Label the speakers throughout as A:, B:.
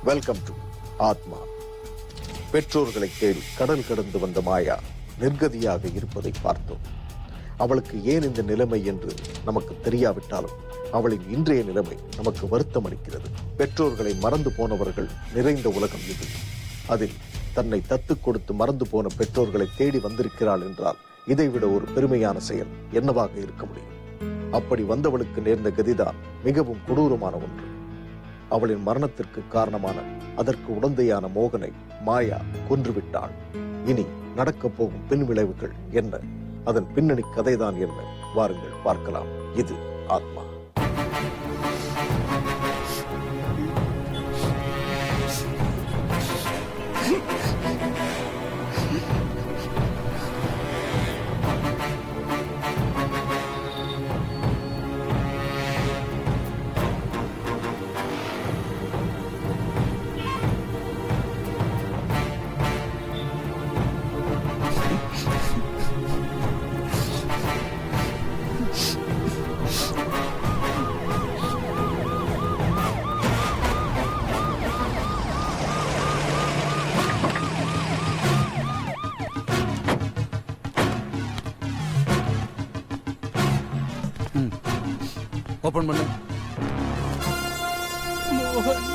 A: Welcome to ஆத்மா. பெற்றோர்களை தேடி கடல் கடந்து வந்த மாயா நிர்கதியாக இருப்பதை பார்த்தோம். அவளுக்கு ஏன் இந்த நிலைமை என்று நமக்கு தெரியாவிட்டாலும் அவளின் இன்றைய நிலைமை நமக்கு வருத்தம் அளிக்கிறது. பெற்றோர்களை மறந்து போனவர்கள் நிறைந்த உலகம் இது. அதில் தன்னை தத்துக் கொடுத்து மறந்து போன பெற்றோர்களை தேடி வந்திருக்கிறாள் என்றால் இதைவிட ஒரு பெருமையான செயல் என்னவாக இருக்க முடியும்? அப்படி வந்தவளுக்கு நேர்ந்த கதிதான் மிகவும் கொடூரமான ஒன்று. அவளின் மரணத்திற்கு காரணமான அதற்கு உடந்தையான மோகனை மாயா கொன்றுவிட்டாள். இனி நடக்கப் போகும் பின் விளைவுகள் என்ன? அதன் பின்னணி கதைதான் என்ன? வாருங்கள் பார்க்கலாம். இது ஆத்மா.
B: ஓபன் பண்ணு.
C: மோகன்,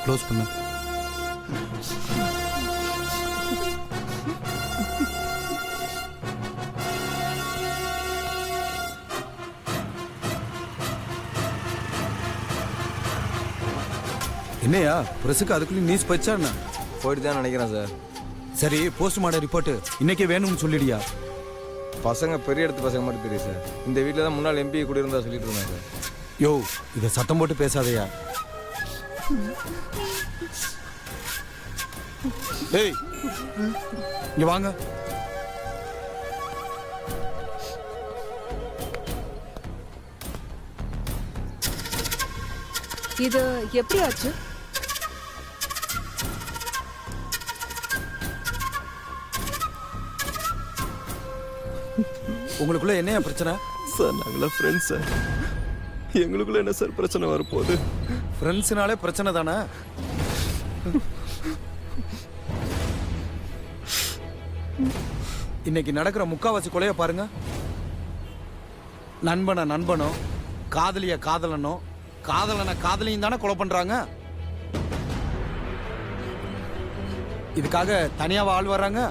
B: க்ளோஸ் பண்ணு. என்னையா பிரஸுக்கு அதுக்குள்ளே நியூஸ் போயிடுச்சா என்ன?
C: போயிட்டு தான் நினைக்கிறேன் சார்.
B: சரி, போஸ்ட்மார்ட்டம் ரிப்போர்ட் இன்னைக்கே வேணும்னு சொல்லிடியா?
C: பசங்க பெரிய இடத்து பசங்க மட்டும் தெரியும் சார். இந்த வீட்டில் தான் முன்னாள் எம்பி குடியிருந்தா சொல்லிட்டு இருந்தாங்க சார்.
B: யோ, இதை சத்தம் போட்டு பேசாதையா. டேய், இங்க வாங்க.
D: இது எப்படி ஆச்சு?
B: உங்களுக்குள்ள என்னையா பிரச்சனை?
E: சார் நாங்களாம் ஃப்ரெண்ட்ஸ் சார். எங்களுக்குள்ள என்ன சார் பிரச்சனை வரப்போகுது?
B: ஃப்ரெண்ட்ஸ்னாலே பிரச்சனை தானே. இன்னைக்கு நடக்கிற முக்காவாசி கொலைய பாருங்க. நண்பனை நண்பனோ, காதலிய காதலனோ, காதலனை காதலியும் தானே கொலை பண்றாங்க. இதுக்காக தனியாவா ஆள் வர்றாங்க?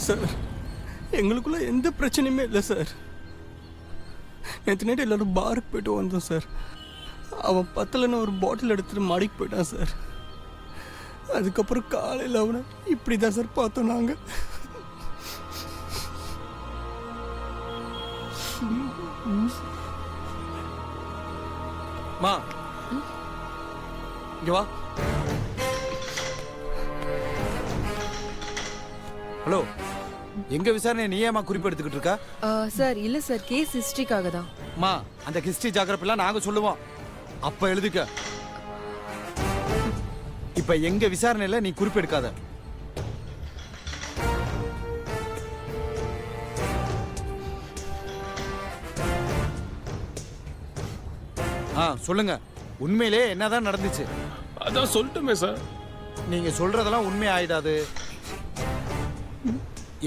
E: சார் எங்களுக்குள்ள எந்த பிரச்சனையுமே இல்லை சார். நேற்று நைட்டு எல்லாரும் பாருக்கு போயிட்டு வந்தோம் சார். அவன் பத்தலன்னு ஒரு பாட்டில் எடுத்துட்டு மாடிக்கு போயிட்டான் சார். அதுக்கப்புறம் காலையில் அவனை இப்படி தான் சார் பார்த்தோம் நாங்கள்.
B: மா, இங்க வா. ஹலோ, எங்க விசாரணை நீ ஏமா குறிப்பெடுத்துக்கிட்டு இருக்கா?
D: சார் இல்ல சார், கேஸ் ஹிஸ்டரிக்காக தான்.
B: மா, அந்த ஹிஸ்டரி ஜாகிரபிலாம் நாங்க சொல்லுவோம், அப்ப எழுதிக்க. இப்ப எங்க விசாரணையில நீ குறிப்பெடுக்காத. சொல்லுங்க, உண்மையிலே என்னதான் நடந்துச்சு?
E: அதான் சொல்லட்டுமே சார்.
B: நீங்க சொல்றதெல்லாம் உண்மை ஆயிடாது.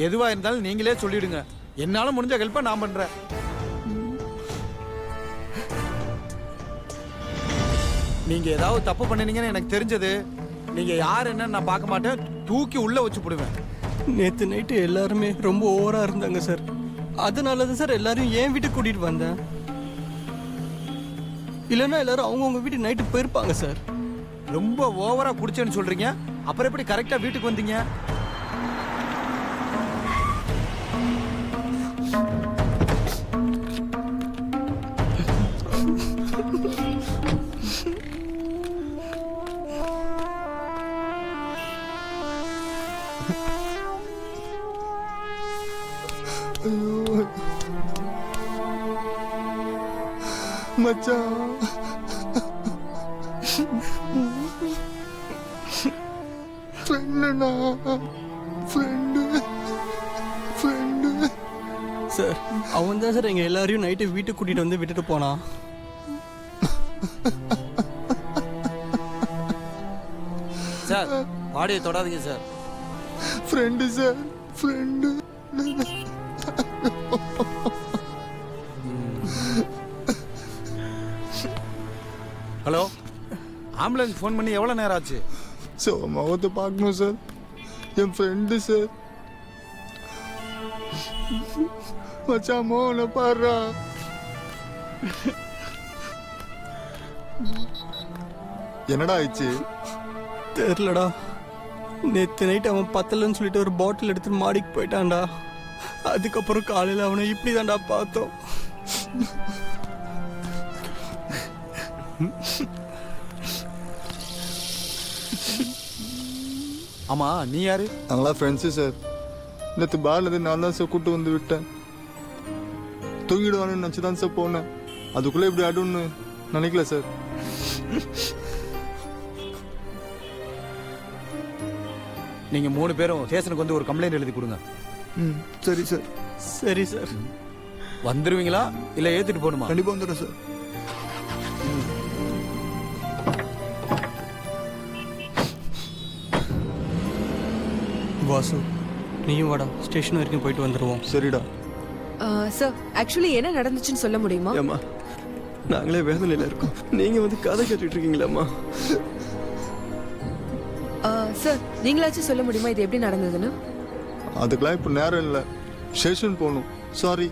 B: எதுவா இருந்தாலும் நீங்களே சொல்லிடுங்க. என்னால முடிஞ்ச ஹெல்ப்பை நான் பண்றேன். நீங்க ஏதாவது தப்பு பண்ணினீங்கன்னு எனக்கு தெரிஞ்சது, நீங்க யார் என்னன்னு நான் பார்க்க மாட்டேன், தூக்கி உள்ள வச்சு போடுவேன்.
E: நேற்று நைட்டு எல்லாருமே ரொம்ப ஓவரா இருந்தாங்க சார். அதனால தான் சார் எல்லாரும் என் வீட்டுக்கு கூட்டிட்டு வந்தேன். இல்லைன்னா எல்லாரும் அவங்கவுங்க வீட்டுக்கு நைட்டு போயிருப்பாங்க சார்.
B: ரொம்ப ஓவரா குடிச்சேன்னு சொல்றீங்க, அப்புறம் எப்படி கரெக்டா வீட்டுக்கு வந்தீங்க?
E: மச்சான் ஃப்ரெண்டுண்ணா ஃப்ரெண்டு சார் அவன் தான் சார் எங்கள் எல்லாரையும் நைட்டு வீட்டுக்கு கூட்டிகிட்டு வந்து விட்டுட்டு போனான்.
B: சார் பாடியை தொடாதீங்க sir.
E: Friend sir friend.
B: Hello, ambulance phone பண்ணி எவ்வளோ நேரம் ஆச்சு?
E: சார் முகத்தை பார்க்கணும் சார். என் ஃப்ரெண்டு சார். மச்சான் மோகனை பாடுறா. என்னடா ஆயிடுச்சு? தெரிலடா. நேற்று நைட் அவன் பத்தலன்னு சொல்லிட்டு ஒரு பாட்டில் எடுத்து மாடிக்கு போயிட்டான்டா. அதுக்கப்புறம் காலையில் அவனை இப்படி தான்டா பார்த்தோம்.
B: ஆமா, நீ யாரு?
E: நாங்களாம் ஃப்ரெண்ட்ஸு சார். நேற்று பார்லேருந்து நான் தான் சார் கூப்பிட்டு வந்து விட்டேன். தூங்கிடுவானு நினச்சி தான் சார் போனேன். அதுக்குள்ளே இப்படி ஆடுன்னு நினைக்கல சார்.
B: நீங்க 3 பேரும் ஸ்டேஷனுக்கு வந்து ஒரு கம்ப்ளைண்ட் எழுதி கொடுங்க.
E: ம், சரி சார். சரி சார்.
B: வந்துருவீங்களா இல்ல ஏத்திட்டு போகணுமா?
E: கண்டிப்பாக வந்துடுறேன் சார். வாசு, நீயும் வாடா, ஸ்டேஷன் வரைக்கும் போயிட்டு வந்துடுவோம். சரிடா.
D: சார் ஆக்சுவலி என்ன நடந்துச்சுன்னு சொல்ல முடியுமா?
F: ஏம்மா, நாங்களே வேதனையில் இருக்கோம், நீங்கள் வந்து கதை கேட்டுட்டு இருக்கீங்களாம்மா?
D: சார் நீங்களாச்சும் சொல்ல முடியுமா இது எப்படி நடந்ததுன்னு?
E: அதுக்கெல்லாம் இப்போ நேரம் இல்லை, ஸ்டேஷன் போகணும். சாரி.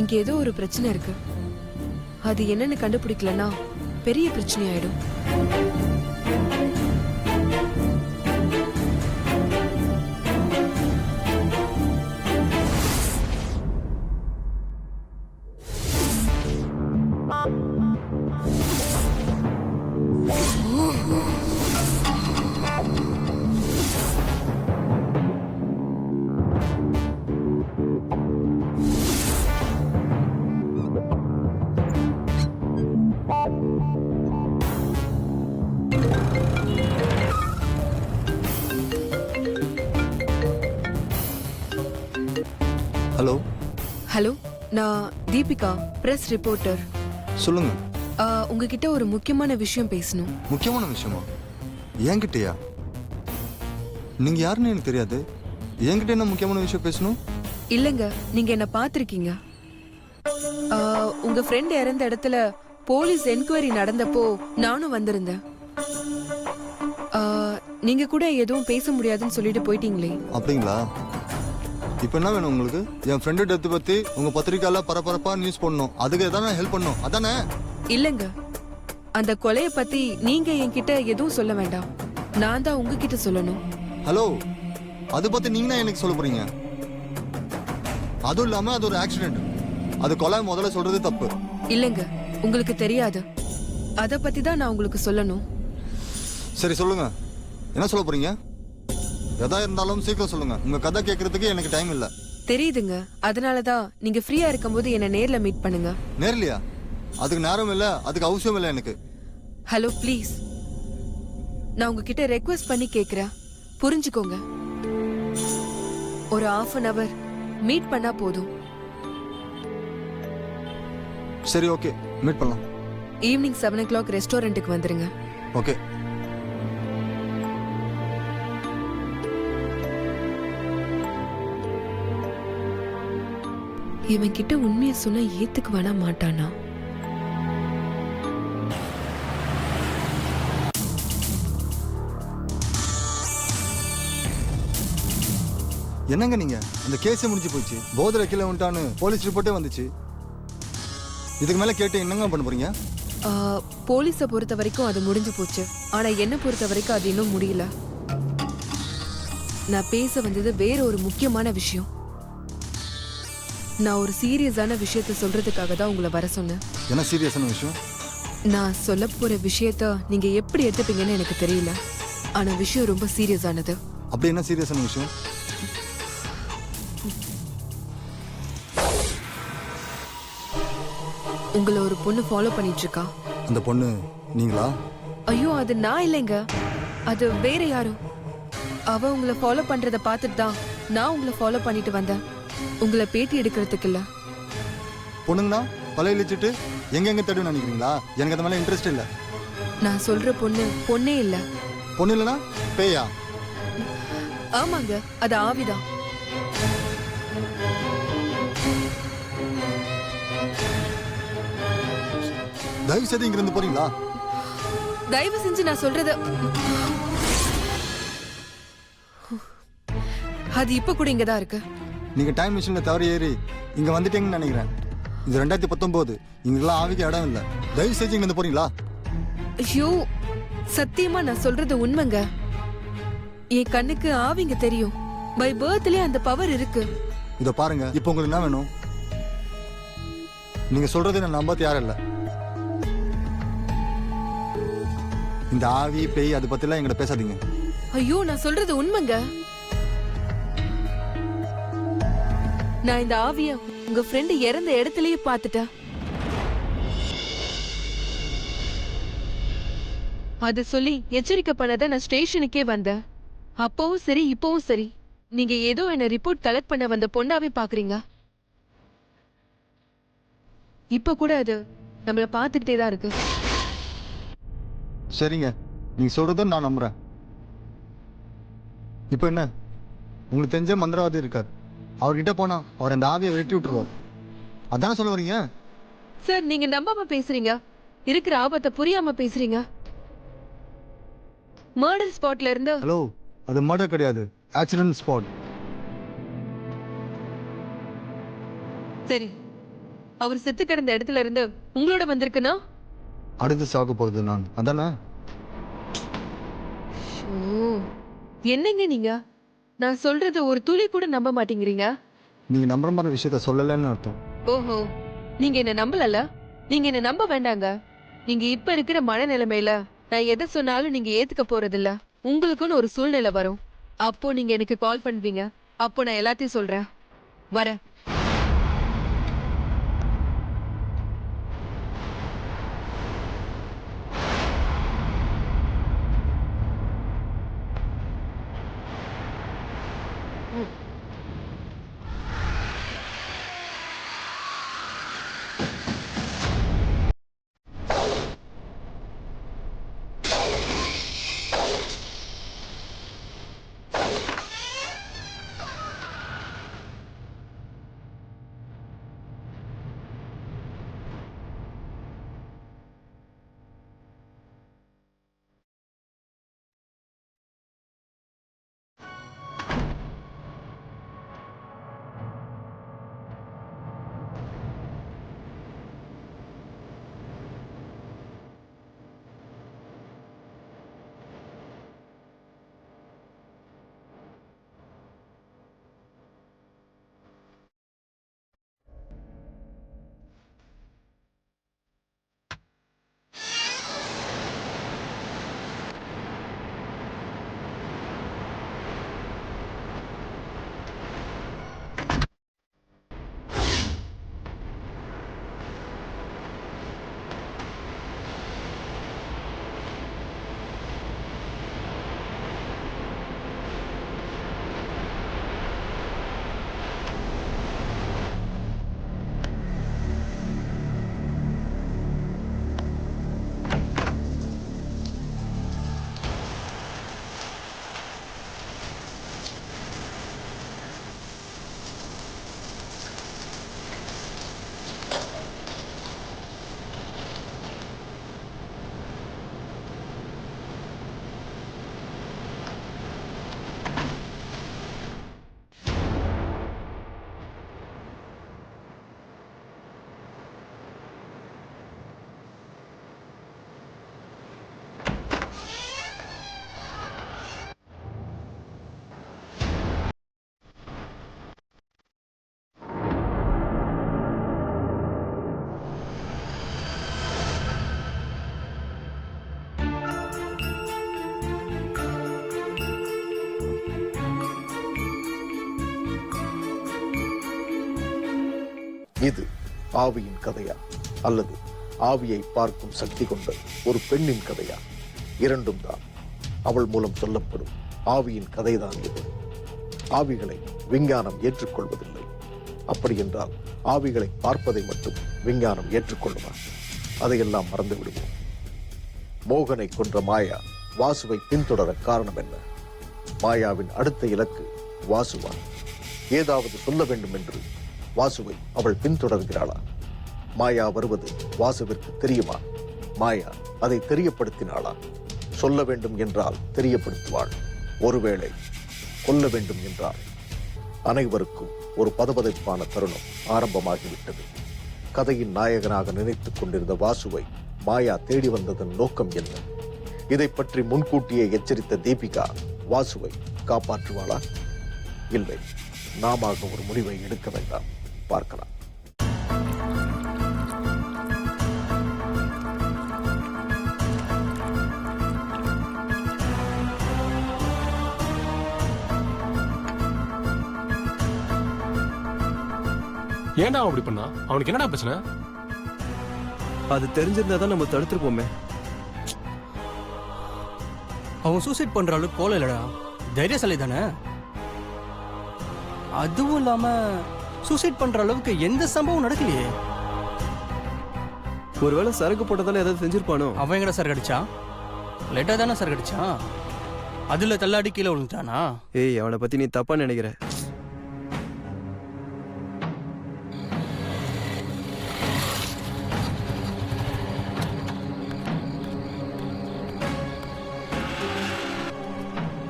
D: இங்க ஏதோ ஒரு பிரச்சனை இருக்கு. அது என்னன்னு கண்டுபிடிக்கலன்னா பெரிய பிரச்சனை ஆயிடும்.
E: ஹலோ.
D: ஹலோ, நான் தீபிகா, பிரஸ் ரிப்போர்ட்டர்.
E: சொல்லுங்க.
D: உங்ககிட்ட ஒரு முக்கியமான விஷயம் பேசணும்.
E: முக்கியமான விஷயமா? என்கிட்டயா? நீங்க யாருன்னு எனக்கு தெரியாது. என்கிட்ட என்ன முக்கியமான விஷயம் பேசணும்?
D: இல்லங்க, நீங்க என்ன பார்த்திருக்கீங்க. உங்க ஃப்ரெண்ட் இறந்த இடத்துல போலீஸ் என்கொயரி நடந்தப்போ நானும் வந்திருந்தேன். நீங்க கூட எதுவும் பேச முடியாதுன்னு சொல்லிட்டு போயிட்டீங்களே.
E: அப்படிங்களா? இப்போ என்ன வேணும் உங்களுக்கு? என் ஃப்ரெண்டு டெத்து பத்தி உங்க பத்திரிக்கையால பரபரப்பா நியூஸ் பண்ணணும், அதுக்கு எதாவது ஹெல்ப் பண்ணணும், அதானே?
D: இல்லங்க, அந்த கொலைய பத்தி நீங்க என்கிட்ட எதுவும் சொல்ல வேண்டாம். நான் தான் உங்ககிட்ட சொல்லணும்.
E: ஹலோ, அது பத்தி நீங்க தான் எனக்கு சொல்ல போறீங்க? அதுவும் இல்லாம அது ஒரு ஆக்சிடென்ட். அது கொலை முதல்ல சொல்றது தப்பு.
D: இல்லங்க, உங்களுக்கு தெரியாது. அத பத்தி தான் நான் உங்களுக்கு சொல்லணும்.
E: சரி சொல்லுங்க, என்ன சொல்ல போறீங்க? எதா இருந்தாலும் சீக்கிரம் சொல்லுங்க. உங்க கதை கேட்கறதுக்கு எனக்கு டைம் இல்ல.
D: தெரியுதுங்க, அதனாலதான் நீங்க ஃப்ரீயா இருக்கும்போது என்ன நேர்ல மீட் பண்ணுங்க.
E: நேர்லையா? அதுக்கு நேரம் இல்ல, அதுக்கு அவசியம் இல்ல எனக்கு.
D: ஹலோ ப்ளீஸ், நான் உங்ககிட்ட ரெக்வெஸ்ட் பண்ணி கேக்குறேன், புரிஞ்சுக்கோங்க. ஒரு 1/2 hour மீட் பண்ணா போதும்.
E: சரி, ஓகே, மீட் பண்ணலாம்.
D: ஈவினிங் 7 o'clock ரெஸ்டாரண்ட்டுக்கு வந்துருங்க.
E: ஓகே.
D: இவன் கிட்ட உண்மையை சொன்னா ஏத்துக்கு வேணா மாட்டானா?
E: என்னங்க நீங்க? அந்த கேஸே முடிஞ்சு போச்சு. போதரை கீழே வந்துட்டான்னு போலீஸ் ரிப்போர்ட்டே வந்துச்சு. இதுக்கு மேல கேட்டு என்னங்க பண்ண போறீங்க?
D: போலீஸை பொறுத்த வரைக்கும் அது முடிஞ்சு போச்சு. ஆனா என்ன பொறுத்த வரைக்கும் அது இன்னும் முடியல. நான் பேச வந்தது வேற ஒரு முக்கியமான விஷயம். நான் ஒரு சீரியஸான விஷயத்த சொல்றதுக்காக தான் உங்களை வர சொன்னேன்.
G: என்ன சீரியஸான விஷயம்?
D: நான் சொல்ல போற விஷயத்த நீங்க எப்படி எடுத்துப்பீங்கன்னு எனக்கு தெரியல. ஆனா விஷயம் ரொம்ப சீரியஸானது.
G: அப்படி என்ன சீரியஸான விஷயம்?
D: உங்களை ஒரு பொண்ணு ஃபாலோ பண்ணிட்டு இருக்கா.
G: அந்த பொண்ணு நீங்களா?
D: ஐயோ, அது நான் இல்லைங்க, அது வேற யாரும். அவ உங்களை ஃபாலோ பண்றத பார்த்துட்டு தான் நான் உங்களை ஃபாலோ பண்ணிட்டு வந்தேன். உங்களை பேட்டி எடுக்கிறதுக்கு இல்ல.
G: பொண்ணுங்கண்ணா பழைய இழிச்சிட்டு எங்க தேடுன்னு நினைக்கிறீங்களா? எனக்கு அந்த மேலே இன்ட்ரெஸ்ட் இல்லை.
D: நான் சொல்ற பொண்ணு பொண்ணே இல்ல.
G: பொண்ணு இல்லைனா பேயா?
D: ஆமாங்க, அது ஆவிதான்.
G: தயவு செய்து இங்கிருந்து போறீங்களா?
D: தயவு செஞ்சு நான் சொல்றது. அது இப்ப கூட இங்கதான் இருக்கு.
G: நீங்க டைம் மிஷின்ல தவறி ஏறி இங்க வந்துட்டீங்கன்னு நினைக்கிறேன். இது 2019. இங்கெல்லாம் ஆவிக்கு இடம் இல்லை. தயவு செஞ்சு இங்கிருந்து போறீங்களா?
D: ஐயோ, சத்தியமா நான் சொல்றது உண்மைங்க. என் கண்ணுக்கு ஆவிங்க தெரியும். பை பர்த்லயே அந்த பவர் இருக்கு.
G: இதை பாருங்க, இப்போ உங்களுக்கு என்ன வேணும்? நீங்க சொல்றது நான் நம்ப யாரும் இல்லை. இந்த ஆவி பேய் அதை பத்திலாம் எங்கிட்ட பேசாதீங்க.
D: ஐயோ, நான் சொல்றது உண்மைங்க. நான் இந்த ஆவிய உங்க ஃப்ரெண்ட் இறந்த இடத்துலயே பார்த்துட்டேன். அத சொல்லி எச்சரிக்கை பண்ணத நான் ஸ்டேஷனுக்கே வந்தேன். அப்பவும் சரி, இப்பவும் சரி, நீங்க ஏதோ என்ன ரிப்போர்ட் கலெக்ட் பண்ண வந்த பொண்ணாவே பாக்குறீங்க. இப்ப கூட அது நம்மள பார்த்துக்கிட்டே தான் இருக்கு.
G: சரிங்க, நீங்க சொல்றத நான் நம்புறேன். இப்போ என்ன, உங்களுக்கு தெரிஞ்ச மந்திரவாதி இருக்கார். அவர்கிட்ட போனா அவர் அந்த ஆவியை வெட்டி விட்டுருவார். அதான சொல்ல வரீங்க?
D: சார், நீங்க நம்பாம பேசுறீங்க. இருக்கிற ஆபத்தை புரியாம பேசுறீங்க. மர்டர் ஸ்பாட்ல இருந்து.
G: ஹலோ, அது மர்டர் கிடையாது, ஆக்சிடென்ட் ஸ்பாட்.
D: சரி, அவர் செத்து கிடந்த இடத்துல இருந்து உங்களோட வந்திருக்குன்னா
G: அடுத்து சாக போறது நான், அதானே?
D: என்னங்க நீங்க? நான் சொல்றது ஒரு துளி கூட நம்ப மாட்டேங்கிறீங்க.
G: நீங்க நம்புற மாதிரி விஷயத்த சொல்லலன்னு அர்த்தம்.
D: ஓஹோ, நீங்க என்ன நம்பலல? நீங்க என்ன நம்ப வேண்டாங்க. நீங்க இப்ப இருக்கிற மனநிலைமையில நான் எதை சொன்னாலும் நீங்க ஏத்துக்க போறதில்ல. உங்களுக்குன்னு ஒரு சூழ்நிலை வரும். அப்போ நீங்க எனக்கு கால் பண்ணுவீங்க. அப்போ நான் எல்லாத்தையும் சொல்றேன். வரேன்.
A: இது ஆவியின் கதையா அல்லது ஆவியை பார்க்கும் சக்தி கொண்ட ஒரு பெண்ணின் கதையா? இரண்டும் தான். அவள் மூலம் சொல்லப்படும் ஆவியின் கதைதான் இது. ஆவிகளை விஞ்ஞானம் ஏற்றுக்கொள்வதில்லை. அப்படி என்றால் ஆவிகளை பார்ப்பதை மட்டும் விஞ்ஞானம் ஏற்றுக்கொள்ளுமா? அதையெல்லாம் மறந்து விடுவோம். மோகனை கொன்ற மாயா வாசுவை பின்தொடர காரணம் என்ன? மாயாவின் அடுத்த இலக்கு வாசுவா? ஏதாவது சொல்ல வேண்டும் என்று வாசுவை அவள் பின்தொடர்கிறாளா? மாயா வருவது வாசுவிற்கு தெரியுமா? மாயா அதை தெரியப்படுத்தினாளா? சொல்ல வேண்டும் என்றால் தெரியப்படுத்துவாள். ஒருவேளை கொல்ல வேண்டும் என்றால். அனைவருக்கும் ஒரு பதபதைப்பான தருணம் ஆரம்பமாகிவிட்டது. கதையின் நாயகனாக நினைத்துக் கொண்டிருந்த வாசுவை மாயா தேடி வந்ததன் நோக்கம் என்ன? இதை பற்றி முன்கூட்டியே எச்சரித்த தீபிகா வாசுவை காப்பாற்றுவாளா? இல்லை, நாம ஒரு முடிவை எடுக்க வேண்டாம். பார்க்கலாம்.
H: ஏன்டா அவன் அப்படி பண்ணா? அவனுக்கு என்னடா பிரச்சனை?
F: அது தெரிஞ்சிருந்தா தான் நம்ம தடுத்துருப்போமே.
E: அவன் சூசைட் பண்ற அளவுக்கு கோலம் இல்லடா, தைரியசாலி தானே. அதுவும் இல்லாம சூசைட் பண்ற அளவுக்கு எந்த சம்பவம் நடக்கலையே.
F: ஒருவேளை சரக்கு போட்டதால ஏதாவது செஞ்சிருப்பானோ?
E: அவன் எங்கடா சரக்கு அடிச்சான்? லேட்டா தானே சரக்கு அடிச்சான். அதுல தள்ளாடி கீழே விழுந்துட்டானா?
F: ஏய், அவனை பத்தி நீ தப்பா நினைக்கிற.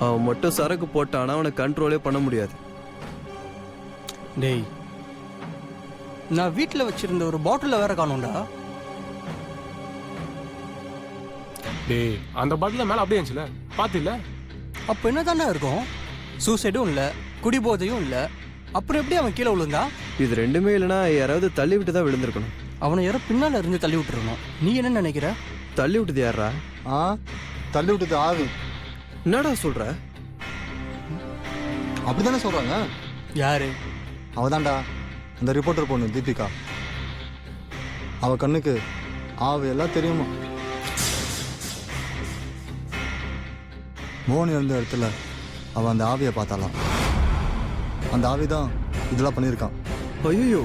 F: அவன் மட்டும் சரக்கு போட்டானா அவனை கண்ட்ரோலே பண்ண முடியாது.
E: டேய், நான் வீட்டுல வச்சிருந்த ஒரு பாட்டில வேற காணோம்டா.
H: டேய், அந்த பாட்டில மேல அப்படியே இருந்துச்சுல, பாத்தில?
E: அப்ப என்னதானே இருக்கும்? சூசைடும் இல்ல, குடிபோதையும் இல்ல, அப்புறம் எப்படி அவன் கீழே விழுந்தா?
F: இது ரெண்டுமே இல்லைன்னா யாராவது தள்ளி விட்டு தான் விழுந்திருக்கணும்.
E: அவனை யாரோ பின்னால இருந்து தள்ளி விட்டுருக்கணும். நீ என்ன நினைக்கிற?
F: தள்ளி விட்டது யாரா?
G: தள்ளி விட்டது ஆவி.
F: என்னடா சொல்ற?
G: அப்படித்தானே சொல்றாங்க.
E: யாரு?
G: அவதான்டா அந்த ரிப்போர்ட்டர் பொண்ணு தீபிகா. அவ கண்ணுக்கு ஆவி எல்லாம் தெரியுமா? மோகன் இருந்த இடத்துல அவ அந்த ஆவியை பார்த்தாலாம். அந்த ஆவிதான் இதெல்லாம் பண்ணியிருக்கான்.
F: ஐயோ,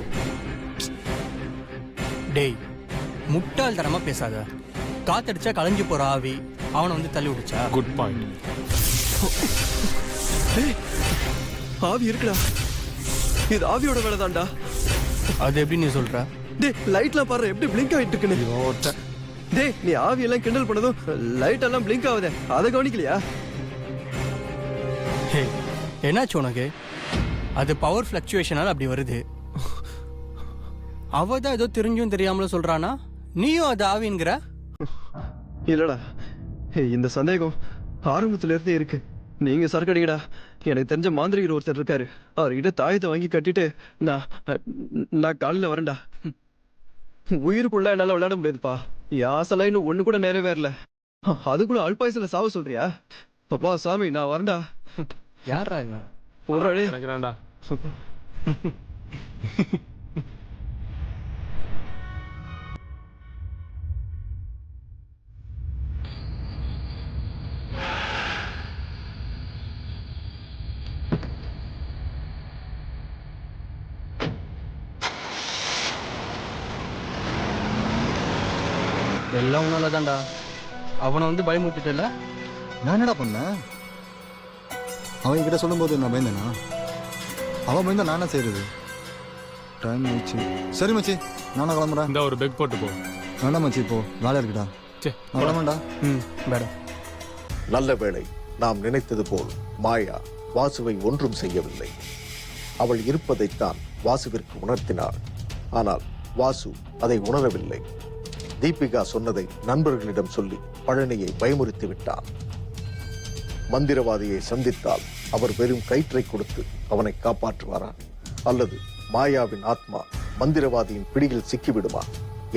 E: டேய், முட்டாள் தரமா பேசாத. காத்தடிச்சா கலைஞ்சு போற ஆவி அவனை வந்து தள்ளி விடுச்சா?
H: Good point.
F: ஆவி இருக்குடா. இது ஆவியோட வேலை தான்டா.
E: அது எப்படி நீ சொல்ற?
F: டேய், லைட்லாம் பாரு எப்படி பிளிங்க் ஆயிட்டு இருக்குன்னு. டேய், நீ ஆவி எல்லாம் கிண்டல் பண்ணதும் லைட் எல்லாம் பிளிங்க் ஆகுதே, அதை கவனிக்கலையா?
E: ஹே, என்னாச்சு உனக்கு? அது பவர் ஃபிளக்சுவேஷனால அப்படி வருது. அவ தான் ஏதோ தெரிஞ்சும் தெரியாமல சொல்றானா, நீயும் அது ஆவிங்கிற?
F: இல்லடா, இந்த சந்தேகம் ஆரம்பத்துல இருந்தே இருக்கு. நீங்க சரக்கடிங்கடா. எனக்கு தெரிஞ்ச மாந்திரிகர் ஒருத்தர் இருக்காரு. அவர்கிட்ட தாயத்தை வாங்கி கட்டிட்டு நான் காலையில வரேன்டா. உயிருக்குள்ள என்னால விளையாட முடியாதுப்பா. யாசெல்லாம் இன்னும் ஒண்ணு கூட நிறைவேறல. அதுக்குள்ள அல்பாயசுல சாவ சொல்றியா? அப்பா சாமி, நான் வரேன்டா.
E: யாரா
F: போறாடே.
H: நினைக்கிறேன்டா.
E: எல்லாம் உன்னால தான்டா. அவனை வந்து பயமுறுத்திட்டல.
G: நான் என்னடா பண்ணேன்? அவன் கிட்ட சொல்லும்போது நான் பயந்தேனா? அவன் பயந்தா நான் என்ன செய்யறது? டைம் ஆயிடுச்சு. சரி மச்சி, நானும் கிளம்புறேன்.
H: இந்த ஒரு பெக் போட்டு போ.
G: வேண்டாம் மச்சி, இப்போ வேலை இருக்குடா. நான் கிளம்புறேன்டா.
E: மேடம்,
A: நல்ல வேளை, நாம் நினைத்தது போல் மாயா வாசுவை ஒன்றும் செய்யவில்லை. அவள் இருப்பதைத்தான் வாசுவிற்கு உணர்த்தினாள். ஆனால் வாசு அதை உணரவில்லை. தீபிகா சொன்னதை நண்பர்களிடம் சொல்லி பழனியை பயமுறுத்தி விட்டான். மந்திரவாதியை சந்தித்தால் அவர் வெறும் கயிற்றை கொடுத்து அவனை காப்பாற்றுவாரா? அல்லது மாயாவின் ஆத்மா மந்திரவாதியின் பிடியில் சிக்கிவிடுமா?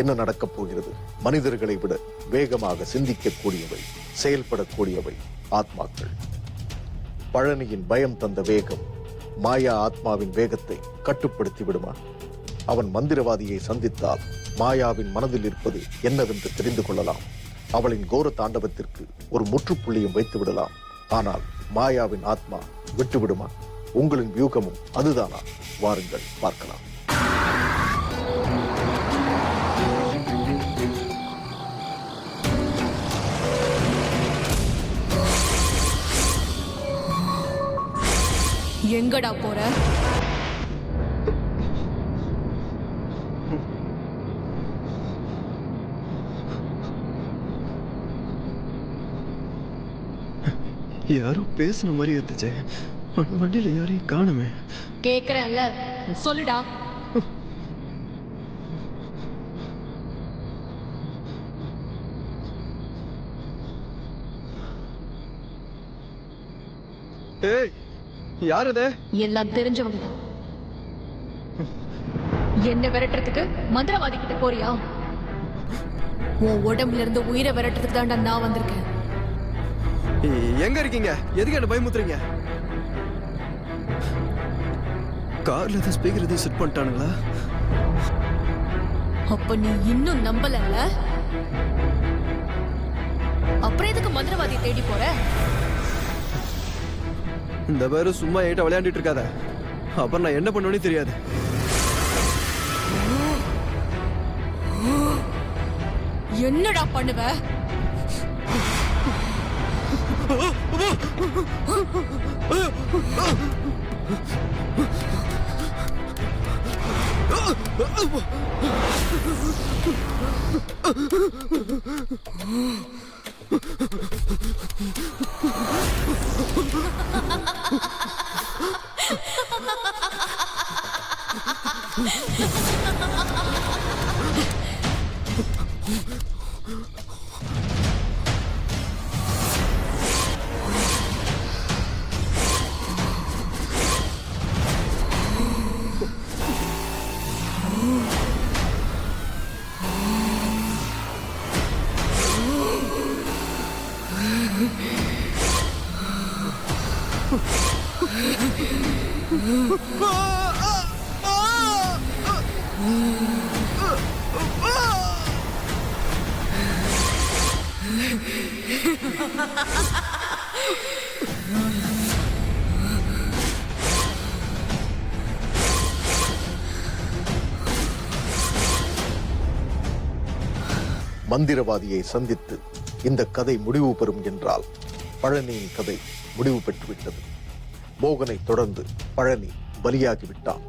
A: என்ன நடக்கப் போகிறது? மனிதர்களை விட வேகமாக சிந்திக்கக்கூடியவை, செயல்படக்கூடியவை ஆத்மாக்கள். பழனியின் பயம் தந்த வேகம் மாயா ஆத்மாவின் வேகத்தை கட்டுப்படுத்தி விடுமா? அவன் மந்திரவாதியை சந்தித்தால் மாயாவின் மனதில் இருப்பது என்னவென்று தெரிந்து கொள்ளலாம். அவளின் கோர தாண்டவத்திற்கு ஒரு முற்றுப்புள்ளியும் வைத்து விடலாம். ஆனால் மாயாவின் ஆத்மா விட்டுவிடுமா? உங்களின் வியூகமும் அதுதானா? வாருங்கள் பார்க்கலாம்.
I: எங்கடா போற?
F: யாரோ பேசுன மாதிரி இருந்துச்சு. வண்டியில யாரையும் காணுமே.
I: கேக்குறேன்ல, சொல்லுடா.
F: ஏய், யார் அது?
I: எல்லாம் தெரிஞ்சவங்க. என்ன விரட்டுறதுக்கு மந்திரவாதி கிட்ட போறியா? உன் உடம்புல இருந்து உயிரை விரட்டுறதுக்கு தான்டா நான் வந்திருக்கேன்.
F: எங்க இருக்கீங்க? எதுக்கு என்ன பயமுத்துறீங்க? கார்ல ஏதாவது ஸ்பீக்கர் எதுவும் செட் பண்ணிட்டானுங்களா?
I: அப்ப நீ இன்னும் நம்பலல்ல? அப்புறம் எதுக்கு மந்திரவாதியை தேடி போற?
F: இந்த பேரும் சும்மா ஏட்ட விளையாண்டுட்டு இருக்காத. அப்புறம் நான் என்ன பண்ணுவேன்னு தெரியாது.
I: என்னடா பண்ணுவ?
A: மந்திரவாதியை சந்தித்து இந்த கதை முடிவு பெறும் என்றால் பழனியின் கதை முடிவு பெற்றுவிட்டது. மோகனை தொடர்ந்து பழனி பலியாகிவிட்டான்.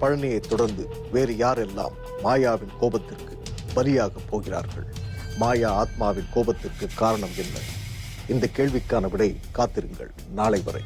A: பழனியை தொடர்ந்து வேறு யாரெல்லாம் மாயாவின் கோபத்திற்கு பலியாக போகிறார்கள்? மாயா ஆத்மாவின் கோபத்திற்கு காரணம் என்ன? இந்த கேள்விக்கான விடை காத்திருங்கள் நாளை வரை.